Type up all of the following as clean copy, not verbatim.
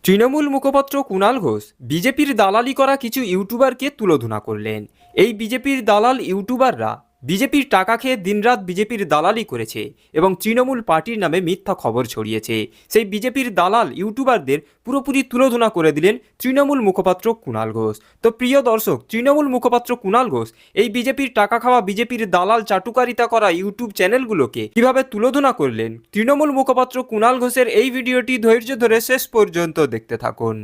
তৃণমূল মুখপাত্র কুণাল ঘোষ বিজেপির দালালি করা কিছু ইউটিউবারকে তুলোধনা করলেন। এই বিজেপির দালাল ইউটিউবাররা বিজেপির টাকা খেয়ে দিনরাত বিজেপির দালালি করেছে এবং তৃণমূল পার্টির নামে মিথ্যা খবর ছড়িয়েছে। সেই বিজেপির দালাল ইউটিউবারদের পুরোপুরি তুলোধনা করে দিলেন তৃণমূল মুখপাত্র কুণাল ঘোষ। তো প্রিয় দর্শক, তৃণমূল মুখপাত্র কুণাল ঘোষ এই বিজেপির টাকা খাওয়া, বিজেপির দালাল চাটুকারিতা করা ইউটিউব চ্যানেলগুলোকে কিভাবে তুলোধনা করলেন, তৃণমূল মুখপাত্র কুণাল ঘোষের এই ভিডিওটি ধৈর্য ধরে শেষ পর্যন্ত দেখতে থাকুন।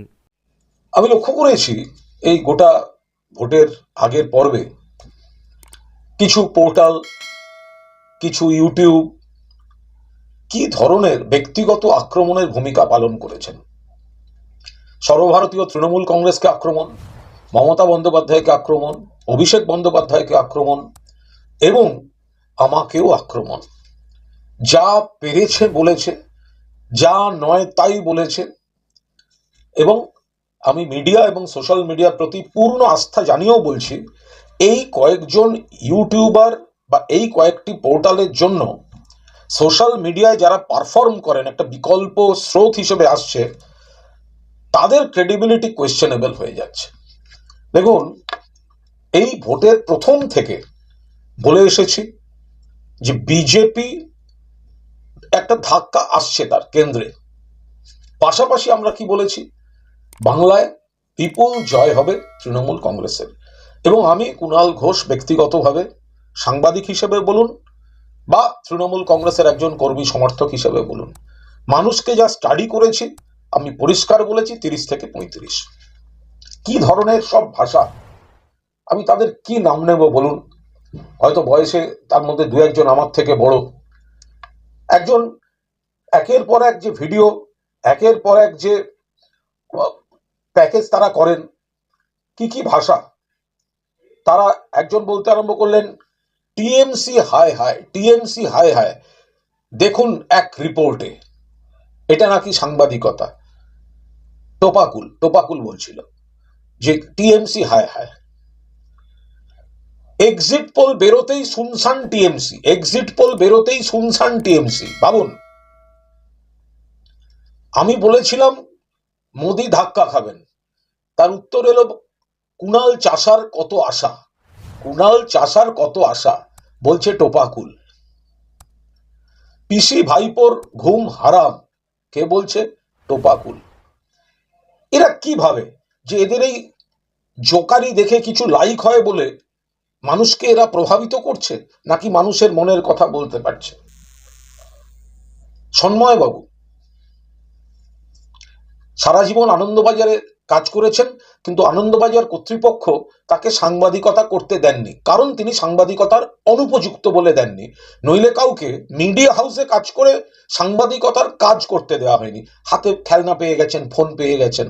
আমি লক্ষ্য করেছি এই গোটা ভোটের আগের পর্বে কিছু পোর্টাল, কিছু ইউটিউব কি ধরনের ব্যক্তিগত আক্রমণের ভূমিকা পালন করেছেন। সর্বভারতীয় তৃণমূল কংগ্রেসকে আক্রমণ, মমতা বন্দ্যোপাধ্যায়কে আক্রমণ, অভিষেক বন্দ্যোপাধ্যায়কে আক্রমণ এবং আমাকেও আক্রমণ। যা পেরেছে বলেছে, যা নয় তাই বলেছে। এবং আমি মিডিয়া এবং সোশ্যাল মিডিয়ার প্রতি পূর্ণ আস্থা জানিয়েও বলছি, এই কয়েকজন ইউটিউবার বা এই কয়েকটি পোর্টালের জন্য সোশ্যাল মিডিয়ায় যারা পারফর্ম করেন, একটা বিকল্প স্রোত হিসেবে আসছে, তাদের ক্রেডিবিলিটি কোয়েশ্চেনেবল হয়ে যাচ্ছে। দেখুন, এই ভোটের প্রথম থেকে বলে এসেছি যে বিজেপি একটা ধাক্কা আসছে তার কেন্দ্রে। পাশাপাশি আমরা কি বলেছি, বাংলায় বিপুল জয় হবে তৃণমূল কংগ্রেসের। এবং আমি কুণাল ঘোষ ব্যক্তিগতভাবে সাংবাদিক হিসেবে বলুন বা তৃণমূল কংগ্রেসের একজন কর্মী সমর্থক হিসেবে বলুন, মানুষকে যা স্টাডি করেছি আমি পরিষ্কার বলেছি 30 থেকে 35। কি ধরনের সব ভাষা, আমি তাদের কি নাম নেব বলুন? হয়তো বয়সে তার মধ্যে দু একজন আমার থেকে বড়। একজন একের পর এক যে ভিডিও, একের পর এক যে প্যাকেজ তারা করেন, কি কি ভাষা। তারা একজন বলতে আরম্ভ করলেন, টিএমসি হায় হায়, টিএমসি হায় হায়, দেখুন এক রিপোর্টে। এটা নাকি সাংবাদিকতা। টোপাকুল বলছিল যে টিএমসি হায় হায়। এক্সিট পোল বেরোতেই শুনশান টিএমসি, এক্সিট পোল বেরোতেই শুনশান টিএমসি। ভাবুন, আমি বলেছিলাম মোদি ধাক্কা খাবেন, তার উত্তর এলো কুণাল চাষার কত আশা, কুণাল চাষার কত আশা, বলছে টোপাকুল। পিসি ভাইপোর ঘুম হারাম, কে বলছে? টোপাকুল। এরা কি ভাবে যে এদের এই জোকারি দেখে কিছু লাইক হয় বলে মানুষকে এরা প্রভাবিত করছে, নাকি মানুষের মনের কথা বলতে পারছে? সন্ময় বাবু সারা জীবন আনন্দবাজারে কাজ করেছেন, কিন্তু আনন্দবাজার কর্তৃপক্ষ তাকে সাংবাদিকতা করতে দেননি, কারণ তিনি সাংবাদিকতার অনুপযুক্ত বলে দেননি। নইলে কাউকে মিডিয়া হাউসে কাজ করে সাংবাদিকতার কাজ করতে দেওয়া হয়নি। হাতে খেলনা পেয়ে গেছেন, ফোন পেয়ে গেছেন।